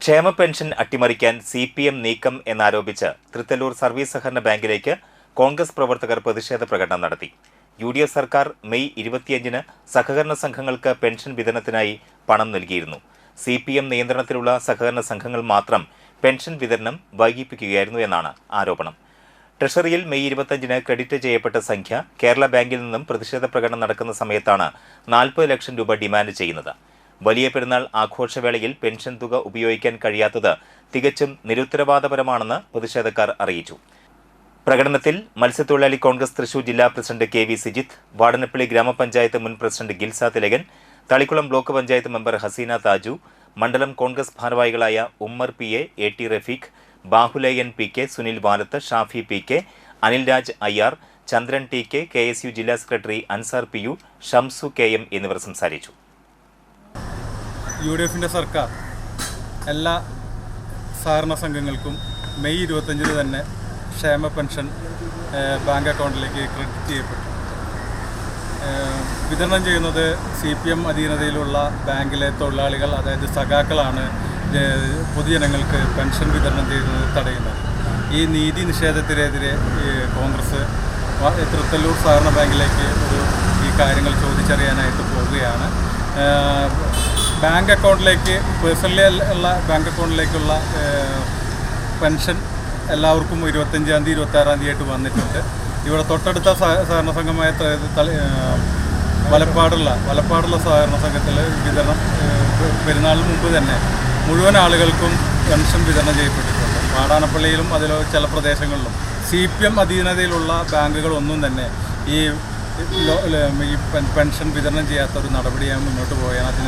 ക്ഷേമ പെൻഷൻ അട്ടിമറിക്കാൻ CPM നീക്കം എന്നാരോപിച്ച് തൃത്തല്ലൂർ സർവീസ് സഹകരണ ബാങ്കിലേക്ക് കോൺഗ്രസ് പ്രവർത്തകർ പ്രതിഷേധ പ്രകടനം നടത്തി. UDF സർക്കാർ മെയ് 25-ന് സഹകരണ സംഘങ്ങൾക്ക് പെൻഷൻ വിതരണത്തിനായി പണം നൽകിയിരുന്നു. CPM നിയന്ത്രണത്തിലുള്ള സഹകരണ സംഘങ്ങൾ മാത്രം പെൻഷൻ വിതരണം വൈകിപ്പിക്കുകയായിരുന്നു എന്നാണ് ആരോപണം. ട്രഷറിയിൽ മെയ് 25-ന് ക്രെഡിറ്റ് ചെയ്യപ്പെട്ട സംഖ്യ കേരള ബാങ്കിൽ നിന്നും പ്രതിഷേധ പ്രകടനം നടക്കുന്ന സമയത്താണ് 40 ലക്ഷം രൂപ ഡിമാൻഡ് ചെയ്യുന്നത്. വലിയ പെരുന്നാൾ ആഘോഷവേളയിൽ പെൻഷൻ തുക ഉപയോഗിക്കാൻ കഴിയാത്തത് തികച്ചും നിരുത്തരവാദപരമാണെന്ന് പ്രതിഷേധക്കാർ അറിയിച്ചു. പ്രകടനത്തിൽ മത്സ്യത്തൊഴിലാളി കോൺഗ്രസ് തൃശൂർ ജില്ലാ പ്രസിഡന്റ് KV സിജിത്ത്, വാടനപ്പള്ളി ഗ്രാമപഞ്ചായത്ത് മുൻ president ഗിൽസ Thilakan, Thalikkulam block panchayat member Hasina താജു, മണ്ഡലം കോൺഗ്രസ് ഭാരവാഹികളായ Ummer PA, AT Rafeeq, Bahuleyan PK, Sunil Valath, Shafi PK, Anilraj IR, Chandran TK, KSU ജില്ലാ secretary Ansar PU, Shamsu KM എന്നിവർ സംസാരിച്ചു. UDFിൻ്റെ സർക്കാർ എല്ലാ സഹകരണ സംഘങ്ങൾക്കും മെയ് 25-ന് തന്നെ ക്ഷേമ പെൻഷൻ ബാങ്ക് അക്കൗണ്ടിലേക്ക് ക്രെഡിറ്റ് ചെയ്യപ്പെട്ടു. വിതരണം ചെയ്യുന്നത് CPM അധീനതയിലുള്ള ബാങ്കിലെ തൊഴിലാളികൾ, അതായത് സഖാക്കളാണ് പൊതുജനങ്ങൾക്ക് പെൻഷൻ വിതരണം ചെയ്യുന്നത് തടയുന്നത്. ഈ നീതി നിഷേധത്തിനെതിരെ കോൺഗ്രസ് തൃത്തല്ലൂർ സഹകരണ ബാങ്കിലേക്ക് ഈ കാര്യങ്ങൾ ചോദിച്ചറിയാനായിട്ട് പോവുകയാണ്. ബാങ്ക് അക്കൗണ്ടിലേക്ക് പേഴ്സണലി ഉള്ള ബാങ്ക് അക്കൗണ്ടിലേക്കുള്ള പെൻഷൻ എല്ലാവർക്കും 25-ാം തീയതി 26-ാം തീയതി ആയിട്ട് വന്നിട്ടുണ്ട്. ഇവിടെ തൊട്ടടുത്ത സഹകരണ സംഘമായ വലപ്പാടുള്ള സഹകരണ സംഘത്തിൽ വിതരണം പെരുന്നാളിന് മുമ്പ് തന്നെ മുഴുവൻ ആളുകൾക്കും പെൻഷൻ വിതരണം ചെയ്യപ്പെട്ടിട്ടുണ്ട്. വാടാനപ്പള്ളിയിലും അതിലോ ചില പ്രദേശങ്ങളിലും CPM അധീനതയിലുള്ള ബാങ്കുകളൊന്നും തന്നെ ഈ പെൻഷൻ വിതരണം ചെയ്യാത്ത ഒരു നടപടിയാണ് മുന്നോട്ട് പോവുകയാണ്.